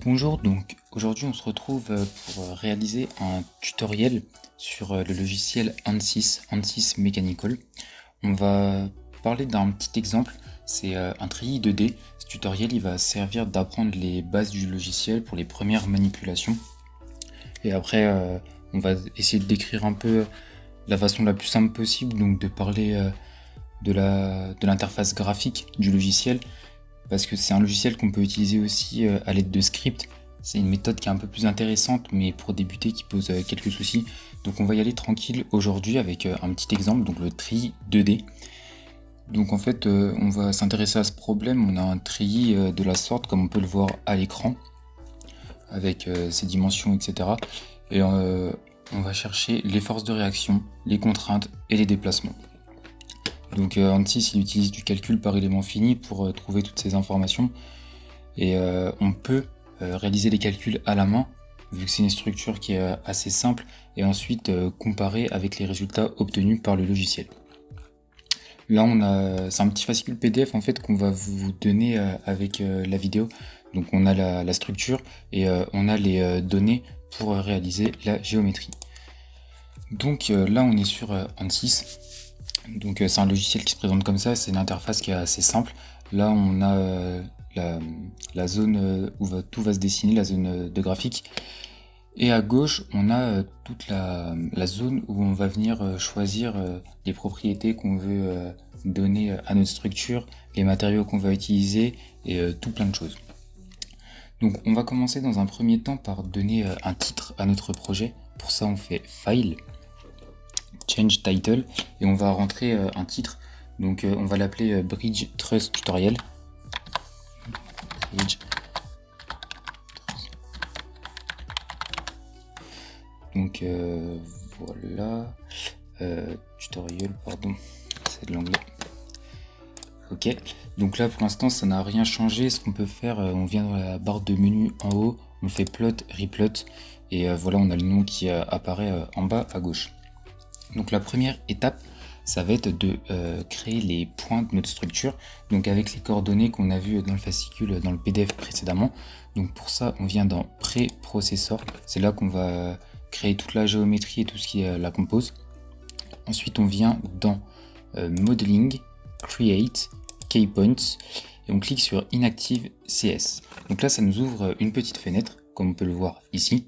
Bonjour, donc aujourd'hui on se retrouve pour réaliser un tutoriel sur le logiciel ANSYS Mechanical. On va parler d'un petit exemple, c'est un treillis 2D. Ce tutoriel il va servir d'apprendre les bases du logiciel pour les premières manipulations. Et après on va essayer de décrire un peu la façon la plus simple possible, donc de parler de l'interface graphique du logiciel, parce que c'est un logiciel qu'on peut utiliser aussi à l'aide de scripts. C'est une méthode qui est un peu plus intéressante, mais pour débuter qui pose quelques soucis. Donc on va y aller tranquille aujourd'hui avec un petit exemple, donc le treillis 2D. Donc en fait on va s'intéresser à ce problème. On a un treillis de la sorte comme on peut le voir à l'écran, avec ses dimensions, etc. Et on va chercher les forces de réaction, les contraintes et les déplacements. Donc ANSYS il utilise du calcul par élément fini pour trouver toutes ces informations, et on peut réaliser les calculs à la main vu que c'est une structure qui est assez simple, et ensuite comparer avec les résultats obtenus par le logiciel. Là c'est un petit fascicule PDF en fait qu'on va vous donner avec la vidéo. Donc on a la structure et on a les données pour réaliser la géométrie. Donc là on est sur ANSYS. Donc c'est un logiciel qui se présente comme ça, c'est une interface qui est assez simple. Là on a la zone où tout va se dessiner, la zone de graphique. Et à gauche on a toute la zone où on va venir choisir les propriétés qu'on veut donner à notre structure, les matériaux qu'on va utiliser et tout plein de choses. Donc on va commencer dans un premier temps par donner un titre à notre projet. Pour ça on fait File, Change Title, et on va rentrer un titre. Donc on va l'appeler Bridge Truss Tutorial. Bridge. Donc voilà, tutorial, pardon, c'est de l'anglais. Ok, donc là pour l'instant ça n'a rien changé. Ce qu'on peut faire, on vient dans la barre de menu en haut, on fait plot, replot, et voilà on a le nom qui apparaît en bas à gauche. Donc la première étape, ça va être de créer les points de notre structure, donc avec les coordonnées qu'on a vues dans le fascicule, dans le PDF précédemment. Donc pour ça, on vient dans Pré-Processor, c'est là qu'on va créer toute la géométrie et tout ce qui la compose. Ensuite, on vient dans Modeling, Create, Keypoints, et on clique sur Inactive CS. Donc là, ça nous ouvre une petite fenêtre, comme on peut le voir ici.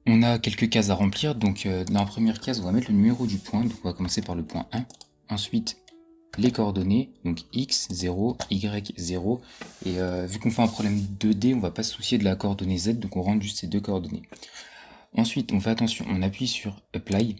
On a quelques cases à remplir, donc dans la première case on va mettre le numéro du point, donc on va commencer par le point 1, ensuite les coordonnées, donc x, 0, y, 0, et vu qu'on fait un problème 2D, on va pas se soucier de la coordonnée z, donc on rentre juste ces deux coordonnées. Ensuite on fait attention, on appuie sur Apply.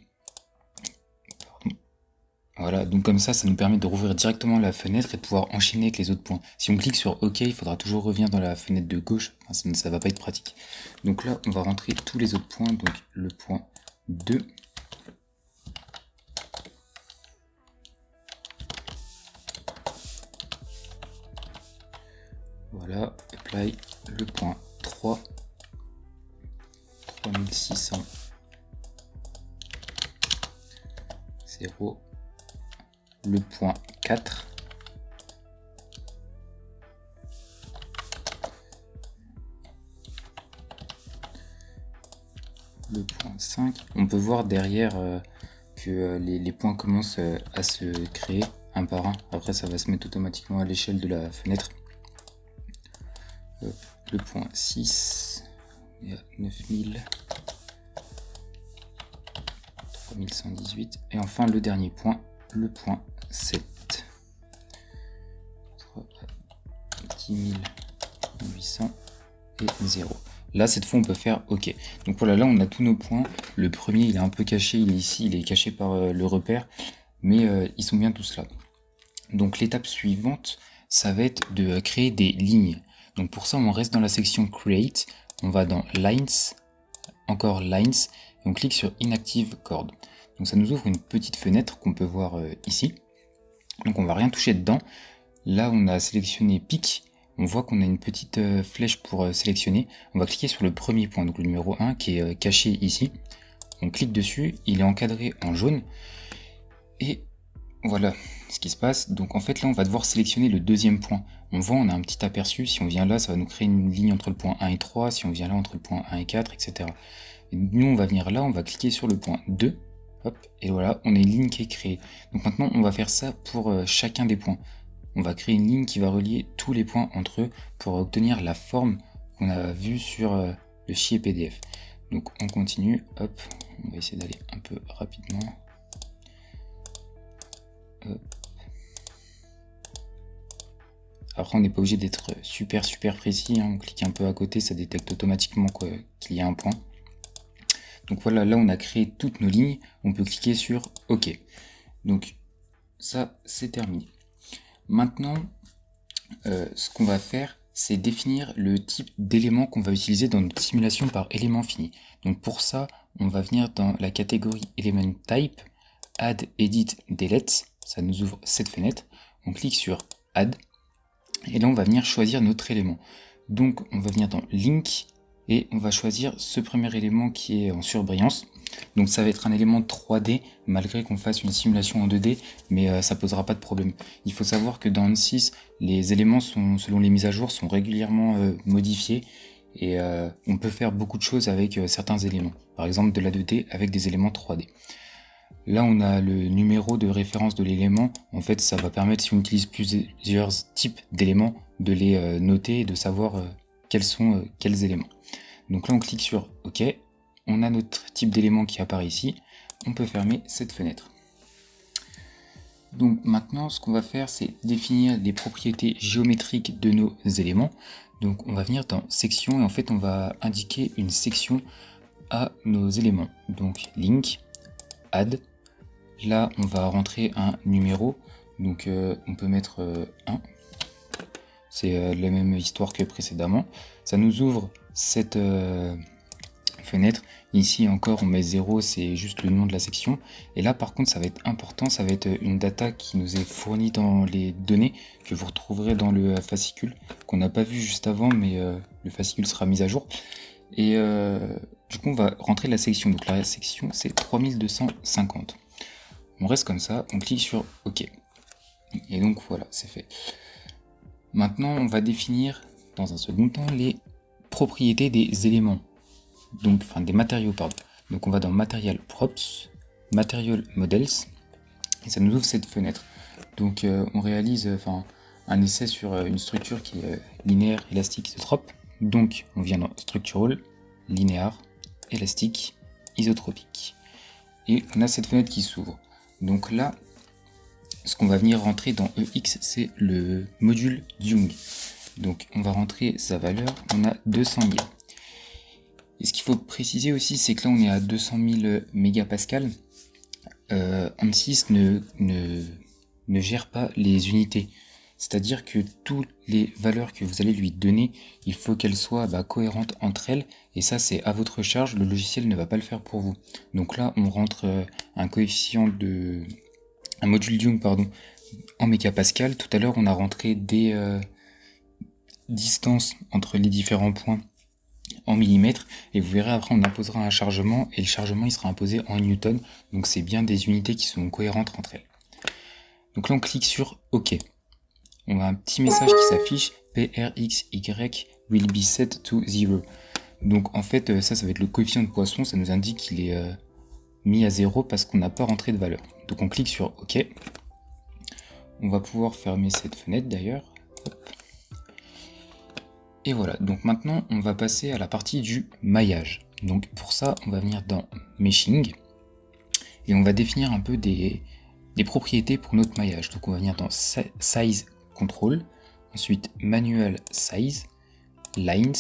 Voilà, donc comme ça nous permet de rouvrir directement la fenêtre et de pouvoir enchaîner avec les autres points. Si on clique sur OK, il faudra toujours revenir dans la fenêtre de gauche, enfin, ça va pas être pratique. Donc là, on va rentrer tous les autres points, donc le point 2. Voilà, apply, le point 3, 3600, 0, le point 4, le point 5. On peut voir derrière que les points commencent à se créer un par un. Après ça va se mettre automatiquement à l'échelle de la fenêtre. Le point 6, il y a 9000, 3118, et enfin le dernier point, le point 7, 10 800 et 0. Là cette fois on peut faire OK. Donc voilà, là on a tous nos points. Le premier il est un peu caché, il est ici, il est caché par le repère, mais ils sont bien tous là. Donc l'étape suivante, ça va être de créer des lignes. Donc pour ça on reste dans la section Create, on va dans Lines, encore Lines, et on clique sur Inactive Chord. Donc ça nous ouvre une petite fenêtre qu'on peut voir ici. Donc on va rien toucher dedans. Là on a sélectionné Pick, on voit qu'on a une petite flèche pour sélectionner. On va cliquer sur le premier point, donc le numéro 1 qui est caché ici. On clique dessus, il est encadré en jaune, et voilà ce qui se passe. Donc en fait là on va devoir sélectionner le deuxième point. On voit, on a un petit aperçu, si on vient là ça va nous créer une ligne entre le point 1 et 3, si on vient là entre le point 1 et 4, etc. Et nous on va venir là, on va cliquer sur le point 2, hop, et voilà, on a une ligne qui est créée. Donc maintenant on va faire ça pour chacun des points. On va créer une ligne qui va relier tous les points entre eux pour obtenir la forme qu'on a vue sur le fichier PDF. Donc on continue, hop, on va essayer d'aller un peu rapidement. Hop. Après on n'est pas obligé d'être super précis, hein. On clique un peu à côté, ça détecte automatiquement qu'il y a un point. Donc voilà, là on a créé toutes nos lignes, on peut cliquer sur OK. Donc ça c'est terminé. Maintenant, ce qu'on va faire, c'est définir le type d'élément qu'on va utiliser dans notre simulation par élément fini. Donc pour ça, on va venir dans la catégorie Element Type, Add, Edit, Delete. Ça nous ouvre cette fenêtre. On clique sur Add. Et là, on va venir choisir notre élément. Donc, on va venir dans Link et on va choisir ce premier élément qui est en surbrillance. Donc, ça va être un élément 3D, malgré qu'on fasse une simulation en 2D, mais ça posera pas de problème. Il faut savoir que dans ANSYS, les éléments, selon les mises à jour, sont régulièrement modifiés et on peut faire beaucoup de choses avec certains éléments. Par exemple, de la 2D avec des éléments 3D. Là, on a le numéro de référence de l'élément. En fait, ça va permettre, si on utilise plusieurs types d'éléments, de les noter et de savoir quels sont quels éléments. Donc là, on clique sur OK. On a notre type d'élément qui apparaît ici. On peut fermer cette fenêtre. Donc maintenant, ce qu'on va faire, c'est définir les propriétés géométriques de nos éléments. Donc on va venir dans Section et en fait, on va indiquer une section à nos éléments. Donc Link, Add. Là, on va rentrer un numéro, donc on peut mettre 1. C'est la même histoire que précédemment. Ça nous ouvre cette fenêtre. Ici encore, on met 0, c'est juste le nom de la section. Et là, par contre, ça va être important, ça va être une data qui nous est fournie dans les données, que vous retrouverez dans le fascicule, qu'on n'a pas vu juste avant, mais le fascicule sera mis à jour. Et du coup, on va rentrer la section. Donc la section, c'est 3250. On reste comme ça, on clique sur OK. Et donc voilà, c'est fait. Maintenant, on va définir dans un second temps les propriétés des éléments. Donc, enfin des matériaux, pardon. Donc on va dans Material Props, Material Models, et ça nous ouvre cette fenêtre. Donc on réalise un essai sur une structure qui est linéaire, élastique, isotrope. Donc on vient dans Structural, Linéaire, Élastique, Isotropique. Et on a cette fenêtre qui s'ouvre. Donc là, ce qu'on va venir rentrer dans EX, c'est le module Young. Donc on va rentrer sa valeur, on a 200 000. Et ce qu'il faut préciser aussi, c'est que là on est à 200 000 mégapascales. ANSYS ne gère pas les unités. C'est-à-dire que toutes les valeurs que vous allez lui donner, il faut qu'elles soient cohérentes entre elles. Et ça, c'est à votre charge. Le logiciel ne va pas le faire pour vous. Donc là, on rentre un coefficient un module Young, pardon, en mégapascal. Tout à l'heure, on a rentré des distances entre les différents points en millimètres. Et vous verrez, après, on imposera un chargement. Et le chargement, il sera imposé en newton. Donc c'est bien des unités qui sont cohérentes entre elles. Donc là, on clique sur OK. On a un petit message qui s'affiche, PRXY will be set to 0. Donc en fait, ça va être le coefficient de Poisson, ça nous indique qu'il est mis à 0 parce qu'on n'a pas rentré de valeur. Donc on clique sur OK. On va pouvoir fermer cette fenêtre d'ailleurs. Et voilà, donc maintenant on va passer à la partie du maillage. Donc pour ça, on va venir dans Meshing et on va définir un peu des propriétés pour notre maillage. Donc on va venir dans Size Control, ensuite Manual Size, Lines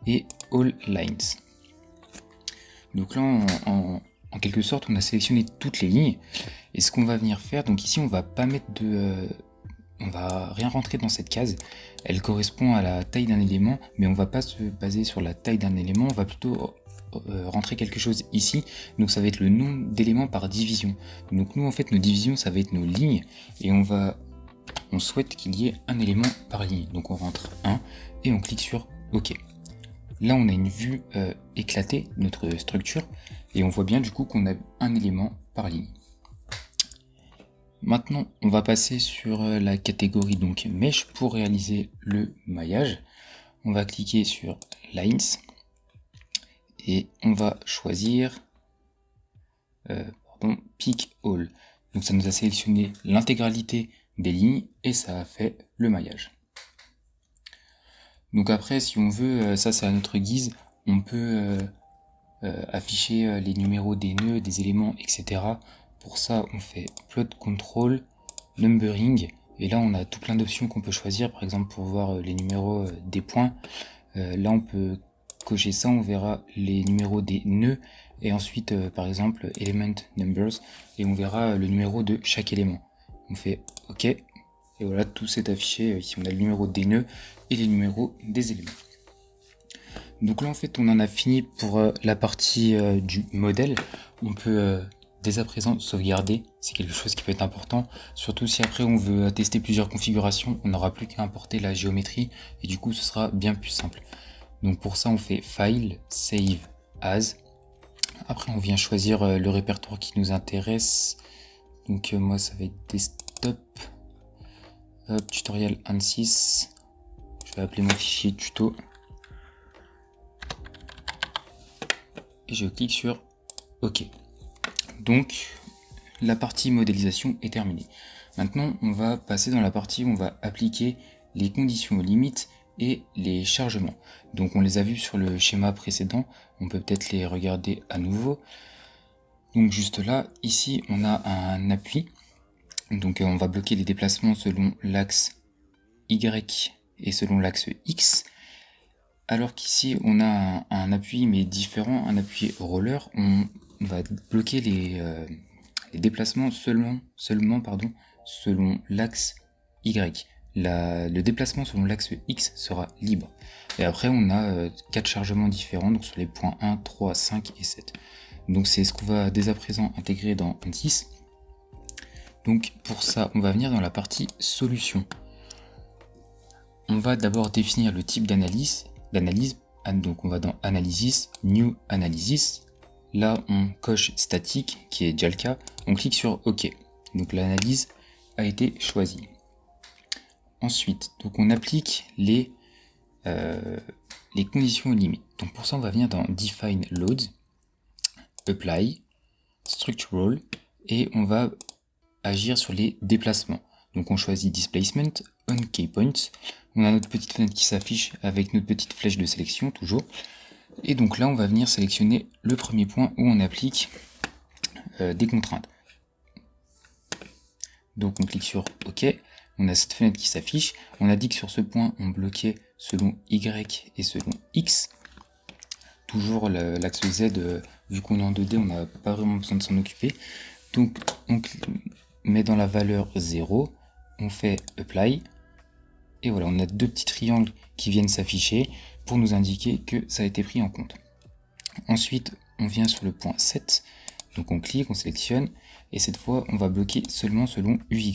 et All Lines. Donc là, en quelque sorte, on a sélectionné toutes les lignes. Et ce qu'on va venir faire, donc ici, on va pas mettre on va rien rentrer dans cette case. Elle correspond à la taille d'un élément, mais on va pas se baser sur la taille d'un élément. On va plutôt rentrer quelque chose ici. Donc ça va être le nom d'éléments par division. Donc nous, en fait, nos divisions, ça va être nos lignes. Et on souhaite qu'il y ait un élément par ligne. Donc on rentre 1 et on clique sur OK. Là, on a une vue éclatée de notre structure et on voit bien du coup qu'on a un élément par ligne. Maintenant, on va passer sur la catégorie donc Mesh pour réaliser le maillage. On va cliquer sur Lines et on va choisir Pick All. Donc ça nous a sélectionné l'intégralité des lignes et ça a fait le maillage. Donc après, si on veut, ça c'est à notre guise, on peut afficher les numéros des nœuds, des éléments, etc. Pour ça, on fait Plot Control, Numbering, et là on a tout plein d'options qu'on peut choisir, par exemple pour voir les numéros des points. Là on peut cocher ça, on verra les numéros des nœuds, et ensuite par exemple Element Numbers, et on verra le numéro de chaque élément. On fait OK, et voilà, tout s'est affiché. Ici on a le numéro des nœuds et les numéros des éléments. Donc là en fait on en a fini pour la partie du modèle. On peut dès à présent sauvegarder, c'est quelque chose qui peut être important, surtout si après on veut tester plusieurs configurations, on n'aura plus qu'à importer la géométrie et du coup ce sera bien plus simple. Donc pour ça on fait File, Save As. Après on vient choisir le répertoire qui nous intéresse. Donc moi ça va être Desktop, Tutorial ANSYS. Je vais appeler mon fichier tuto. Et je clique sur OK. Donc la partie modélisation est terminée. Maintenant on va passer dans la partie où on va appliquer les conditions limites et les chargements. Donc on les a vus sur le schéma précédent, on peut peut-être les regarder à nouveau. Donc juste là, ici on a un appui, donc on va bloquer les déplacements selon l'axe Y et selon l'axe X. Alors qu'ici on a un appui mais différent, un appui roller, on va bloquer les déplacements seulement selon l'axe Y. Le déplacement selon l'axe X sera libre. Et après on a 4 chargements différents, donc sur les points 1, 3, 5 et 7. Donc c'est ce qu'on va dès à présent intégrer dans ANSYS. Donc pour ça on va venir dans la partie solution. On va d'abord définir le type d'analyse. Donc on va dans Analysis, New Analysis. Là on coche statique qui est déjà le cas. On clique sur OK. Donc l'analyse a été choisie. Ensuite, donc on applique les conditions limites. Donc pour ça on va venir dans Define Loads, Apply, Structural et on va agir sur les déplacements. Donc on choisit Displacement, On Key Points. On a notre petite fenêtre qui s'affiche avec notre petite flèche de sélection toujours. Et donc là on va venir sélectionner le premier point où on applique des contraintes. Donc on clique sur OK. On a cette fenêtre qui s'affiche. On a dit que sur ce point on bloquait selon Y et selon X. Toujours l'axe Z, vu qu'on est en 2D, on n'a pas vraiment besoin de s'en occuper. Donc on met dans la valeur 0, on fait Apply. Et voilà, on a deux petits triangles qui viennent s'afficher pour nous indiquer que ça a été pris en compte. Ensuite, on vient sur le point 7, donc on clique, on sélectionne, et cette fois, on va bloquer seulement selon UY.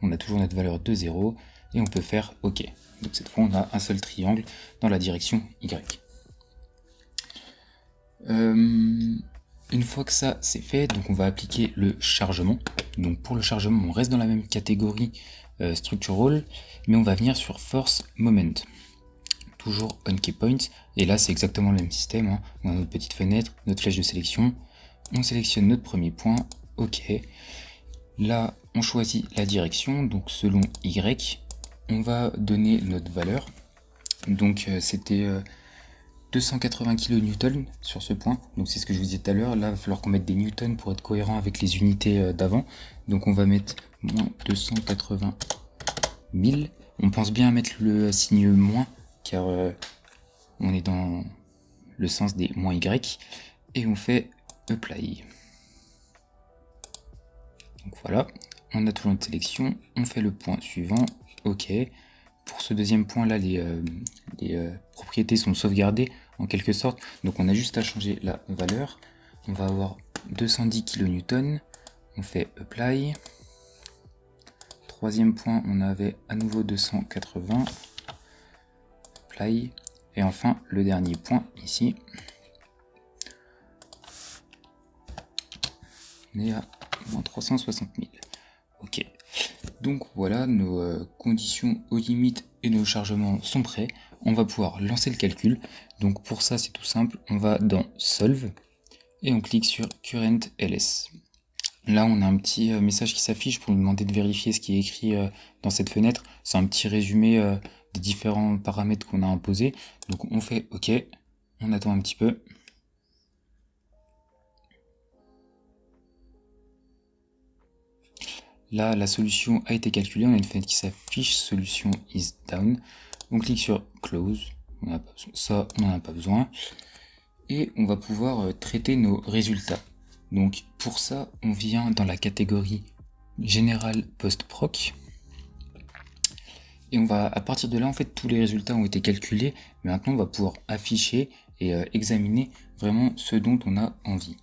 On a toujours notre valeur de 0, et on peut faire OK. Donc cette fois, on a un seul triangle dans la direction Y. Une fois que ça c'est fait, donc on va appliquer le chargement. Donc pour le chargement, on reste dans la même catégorie structural, mais on va venir sur Force Moment. Toujours On Key Point, et là c'est exactement le même système. Hein. On a notre petite fenêtre, notre flèche de sélection, on sélectionne notre premier point, OK. Là on choisit la direction, donc selon Y, on va donner notre valeur. Donc c'était 280 kN sur ce point, donc c'est ce que je vous disais tout à l'heure. Là il va falloir qu'on mette des newtons pour être cohérent avec les unités d'avant, donc on va mettre moins 280 000. On pense bien à mettre le signe moins car on est dans le sens des moins Y, et on fait Apply. Donc voilà, on a toujours notre sélection, on fait le point suivant, OK. Pour ce deuxième point là, les propriétés sont sauvegardées en quelque sorte, donc on a juste à changer la valeur. On va avoir 210 kN, on fait Apply. Troisième point, on avait à nouveau 280, Apply. Et enfin le dernier point ici, on est à moins 360 000. OK. Donc voilà, nos conditions aux limites et nos chargements sont prêts. On va pouvoir lancer le calcul. Donc pour ça, c'est tout simple. On va dans Solve et on clique sur Current LS. Là, on a un petit message qui s'affiche pour nous demander de vérifier ce qui est écrit dans cette fenêtre. C'est un petit résumé des différents paramètres qu'on a imposés. Donc on fait OK, on attend un petit peu. Là, la solution a été calculée, on a une fenêtre qui s'affiche, solution is down. On clique sur close, ça on n'en a pas besoin. Et on va pouvoir traiter nos résultats. Donc pour ça, on vient dans la catégorie Général Post-Proc. Et on va, à partir de là, en fait, tous les résultats ont été calculés. Mais maintenant, on va pouvoir afficher et examiner vraiment ce dont on a envie.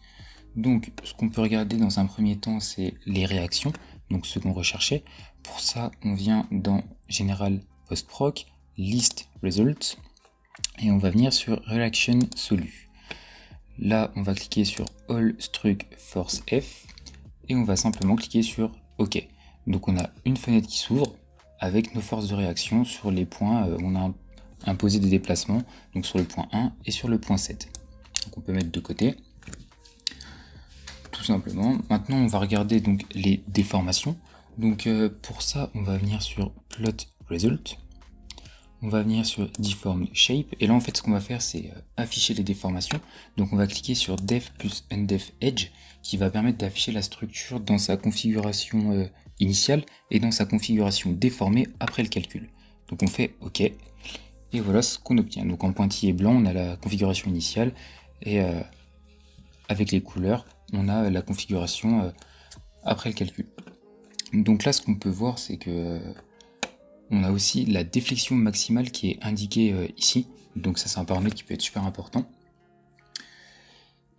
Donc, ce qu'on peut regarder dans un premier temps, c'est les réactions, donc ce qu'on recherchait. Pour ça, on vient dans General Post-Proc, List Results, et on va venir sur Reaction Solu. Là, on va cliquer sur All Struct Force F, et on va simplement cliquer sur OK. Donc on a une fenêtre qui s'ouvre avec nos forces de réaction sur les points où on a imposé des déplacements, donc sur le point 1 et sur le point 7. Donc on peut mettre de côté. Tout simplement. Maintenant, on va regarder donc les déformations. Donc pour ça, on va venir sur Plot Result. On va venir sur Deformed Shape. Et là, en fait, ce qu'on va faire, c'est afficher les déformations. Donc on va cliquer sur Def plus Undef Edge, qui va permettre d'afficher la structure dans sa configuration initiale et dans sa configuration déformée après le calcul. Donc on fait OK. Et voilà ce qu'on obtient. Donc en pointillé blanc, on a la configuration initiale. Et avec les couleurs, on a la configuration après le calcul. Donc là, ce qu'on peut voir, c'est que on a aussi la déflexion maximale qui est indiquée ici. Donc ça, c'est un paramètre qui peut être super important.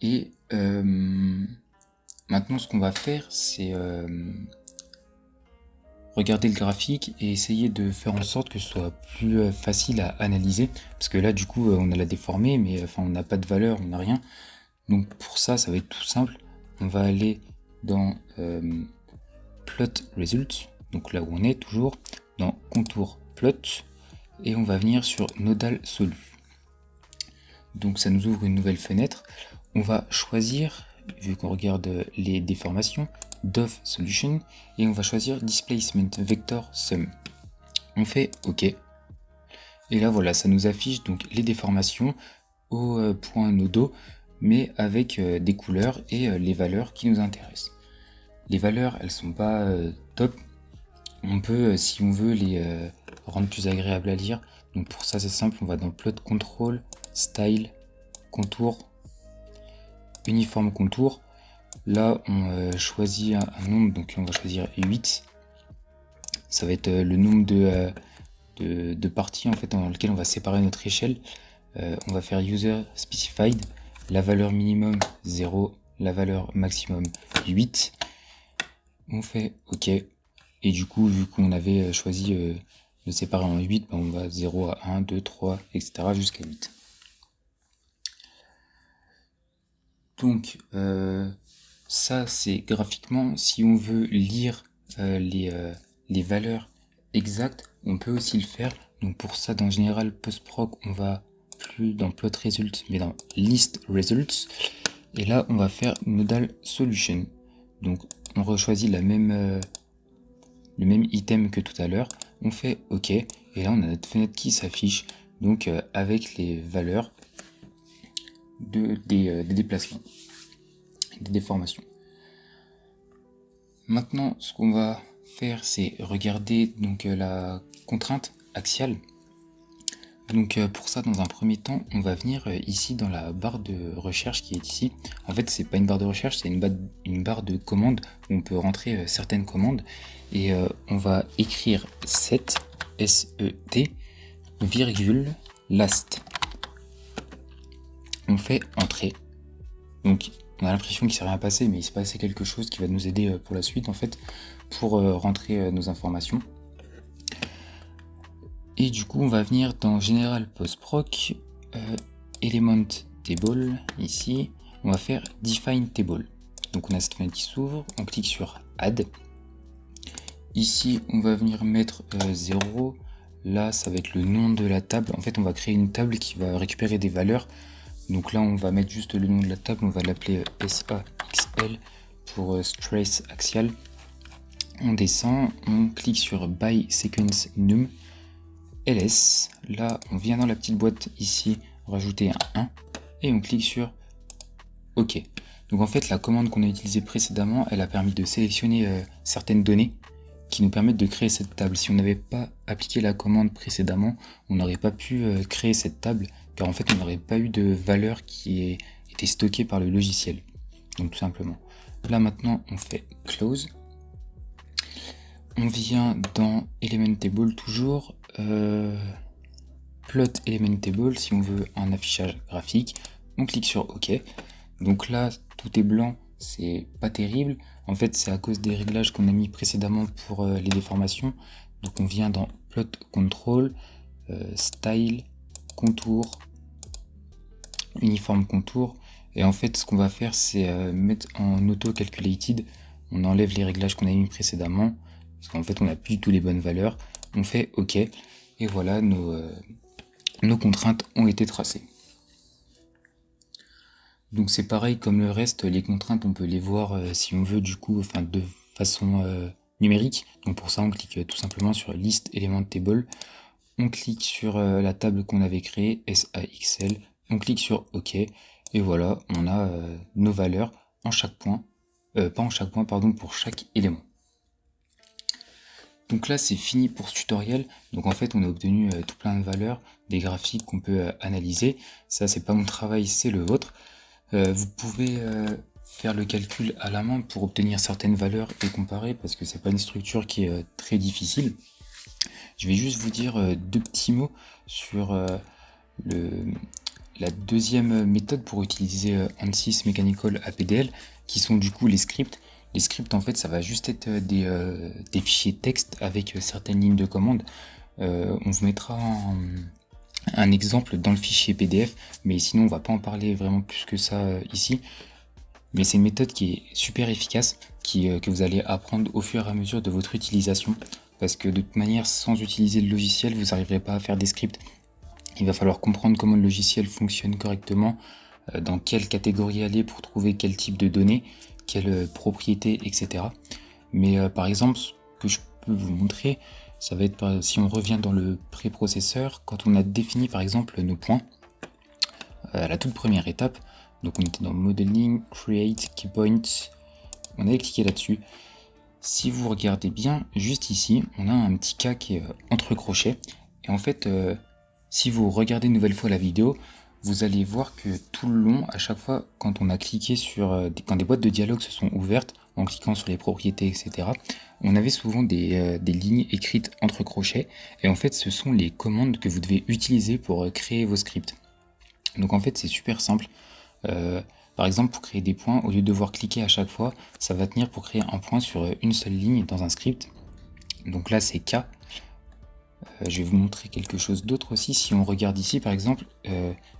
Et maintenant, ce qu'on va faire, c'est regarder le graphique et essayer de faire en sorte que ce soit plus facile à analyser. Parce que là, du coup, on a la déformée, mais enfin, on n'a pas de valeur, on n'a rien. Donc pour ça, ça va être tout simple. On va aller dans Plot Results, donc là où on est toujours, dans Contour Plot, et on va venir sur Nodal Solu. Donc ça nous ouvre une nouvelle fenêtre. On va choisir, vu qu'on regarde les déformations, Dov Solution, et on va choisir Displacement Vector Sum. On fait OK. Et là voilà, ça nous affiche donc les déformations au point nodaux, mais avec des couleurs et les valeurs qui nous intéressent. Les valeurs, elles sont pas top. On peut, si on veut, les rendre plus agréables à lire. Donc pour ça, c'est simple, on va dans Plot Control, Style, Contour, Uniforme Contour. Là, on choisit un nombre, donc on va choisir 8. Ça va être le nombre de parties en fait, dans lequel on va séparer notre échelle. On va faire User Specified, la valeur minimum 0, la valeur maximum 8. On fait OK. Et du coup, vu qu'on avait choisi de séparer en 8, on va 0 à 1, 2, 3, etc. jusqu'à 8. Donc, ça, c'est graphiquement. Si on veut lire les valeurs exactes, on peut aussi le faire. Donc pour ça, dans General Post-Proc, on va plus dans Plot Results, mais dans List Results. Et là, on va faire Nodal Solution. Donc on rechoisit le même item que tout à l'heure. On fait OK. Et là, on a notre fenêtre qui s'affiche. Donc avec les valeurs des déplacements, des déformations. Maintenant, ce qu'on va faire, c'est regarder donc la contrainte axiale. Donc pour ça, dans un premier temps, on va venir ici dans la barre de recherche qui est ici. En fait, c'est pas une barre de recherche, c'est une barre de commandes où on peut rentrer certaines commandes. Et on va écrire set, S-E-T, virgule, last. On fait entrer. Donc on a l'impression qu'il ne s'est rien passé, mais il s'est passé quelque chose qui va nous aider pour la suite, en fait, pour rentrer nos informations. Et du coup, on va venir dans General Post-Proc, Element Table, ici. On va faire Define Table. Donc on a cette fenêtre qui s'ouvre, on clique sur Add. Ici, on va venir mettre 0. Là, ça va être le nom de la table. En fait, on va créer une table qui va récupérer des valeurs. Donc là, on va mettre juste le nom de la table. On va l'appeler SAXL pour Stress Axial. On descend, on clique sur By Sequence Num ls. Là, on vient dans la petite boîte ici, rajouter un 1 et on clique sur OK. Donc en fait, la commande qu'on a utilisée précédemment, elle a permis de sélectionner certaines données qui nous permettent de créer cette table. Si on n'avait pas appliqué la commande précédemment, on n'aurait pas pu créer cette table, car en fait, on n'aurait pas eu de valeur qui était stockée par le logiciel. Donc tout simplement. Là maintenant, on fait Close. On vient dans Element Table toujours. Plot Element Table, si on veut un affichage graphique. On clique sur OK. Donc là, tout est blanc, c'est pas terrible. En fait, c'est à cause des réglages qu'on a mis précédemment pour les déformations. Donc on vient dans Plot Control, Style, Contour, Uniform Contour. Et en fait, ce qu'on va faire, c'est mettre en Auto Calculated. On enlève les réglages qu'on a mis précédemment. Parce qu'en fait, on n'a plus du tout les bonnes valeurs. On fait OK. Et voilà, nos contraintes ont été tracées. Donc c'est pareil comme le reste, les contraintes on peut les voir si on veut du coup, enfin de façon numérique. Donc pour ça on clique tout simplement sur List Element Table, on clique sur la table qu'on avait créée, SAXL, on clique sur OK, et voilà, on a nos valeurs en chaque point, pas en chaque point, pardon, pour chaque élément. Donc là c'est fini pour ce tutoriel. Donc en fait on a obtenu tout plein de valeurs, des graphiques qu'on peut analyser. Ça c'est pas mon travail, c'est le vôtre. Vous pouvez faire le calcul à la main pour obtenir certaines valeurs et comparer, parce que c'est pas une structure qui est très difficile. Je vais juste vous dire deux petits mots sur la deuxième méthode pour utiliser ANSYS Mechanical APDL, qui sont du coup les scripts. Les scripts en fait ça va juste être des fichiers texte avec certaines lignes de commande. On vous mettra un exemple dans le fichier PDF, mais sinon on va pas en parler vraiment plus que ça ici. Mais c'est une méthode qui est super efficace, que vous allez apprendre au fur et à mesure de votre utilisation, parce que de toute manière, sans utiliser le logiciel, vous n'arriverez pas à faire des scripts. Il va falloir comprendre comment le logiciel fonctionne correctement, dans quelle catégorie aller pour trouver quel type de données, quelles propriétés, etc. Mais par exemple, ce que je peux vous montrer, ça va être si on revient dans le préprocesseur, quand on a défini par exemple nos points, à la toute première étape, donc on était dans Modeling, Create, Key Points, on avait cliqué là-dessus. Si vous regardez bien, juste ici, on a un petit cas qui est entre crochets, et en fait, si vous regardez une nouvelle fois la vidéo, vous allez voir que tout le long, à chaque fois, quand on a cliqué sur, quand des boîtes de dialogue se sont ouvertes, en cliquant sur les propriétés, etc., on avait souvent des lignes écrites entre crochets, et en fait ce sont les commandes que vous devez utiliser pour créer vos scripts. Donc en fait c'est super simple. Par exemple pour créer des points, au lieu de devoir cliquer à chaque fois, ça va tenir pour créer un point sur une seule ligne dans un script. Donc là c'est K. Je vais vous montrer quelque chose d'autre aussi. Si on regarde ici par exemple,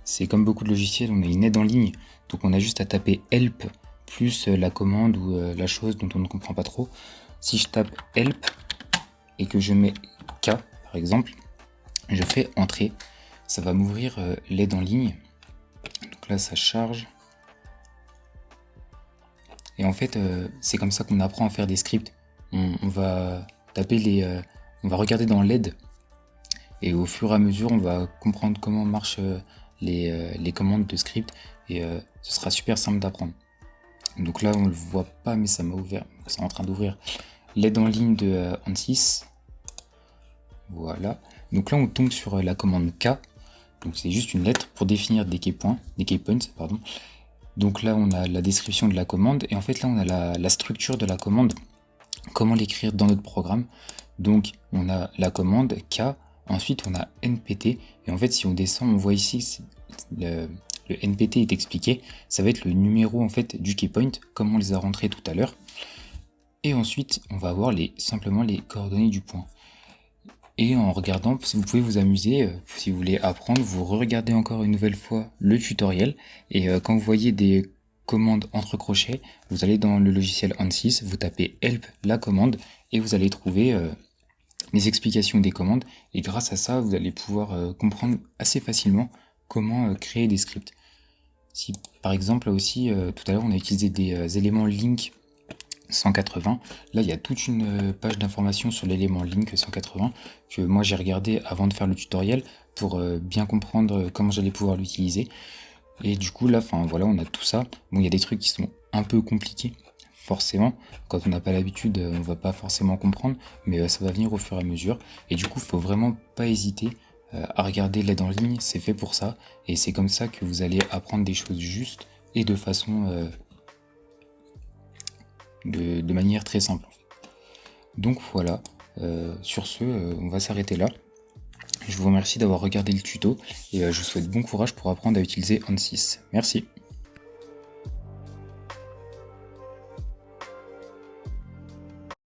c'est comme beaucoup de logiciels, on a une aide en ligne, donc on a juste à taper help plus la commande ou la chose dont on ne comprend pas trop. Si je tape help et que je mets K par exemple, je fais entrée, ça va m'ouvrir l'aide en ligne. Donc là ça charge. Et en fait c'est comme ça qu'on apprend à faire des scripts. On va taper on va regarder dans l'aide. Et au fur et à mesure, on va comprendre comment marchent les commandes de script et ce sera super simple d'apprendre. Donc là, on ne le voit pas, mais ça m'a ouvert, c'est en train d'ouvrir l'aide en ligne de ANSYS. Voilà. Donc là, on tombe sur la commande K. Donc c'est juste une lettre pour définir des key points, pardon. Donc là, on a la description de la commande et en fait là, on a la structure de la commande. Comment l'écrire dans notre programme. Donc on a la commande K. Ensuite, on a NPT, et en fait, si on descend, on voit ici, le NPT est expliqué, ça va être le numéro en fait du keypoint, comme on les a rentrés tout à l'heure. Et ensuite, on va avoir simplement les coordonnées du point. Et en regardant, vous pouvez vous amuser, si vous voulez apprendre, vous regardez encore une nouvelle fois le tutoriel, et quand vous voyez des commande entre crochets, vous allez dans le logiciel ANSYS, vous tapez help la commande et vous allez trouver les explications des commandes et grâce à ça vous allez pouvoir comprendre assez facilement comment créer des scripts. Si par exemple là aussi tout à l'heure on a utilisé des éléments link 180, là il y a toute une page d'informations sur l'élément link 180 que moi j'ai regardé avant de faire le tutoriel pour bien comprendre comment j'allais pouvoir l'utiliser. Et du coup là, voilà, on a tout ça. Bon, il y a des trucs qui sont un peu compliqués, forcément. Quand on n'a pas l'habitude, on va pas forcément comprendre, mais ça va venir au fur et à mesure. Et du coup, faut vraiment pas hésiter à regarder l'aide en ligne, c'est fait pour ça. Et c'est comme ça que vous allez apprendre des choses justes et de façon de manière très simple. Donc voilà, sur ce, on va s'arrêter là. Je vous remercie d'avoir regardé le tuto et je vous souhaite bon courage pour apprendre à utiliser ANSYS. Merci.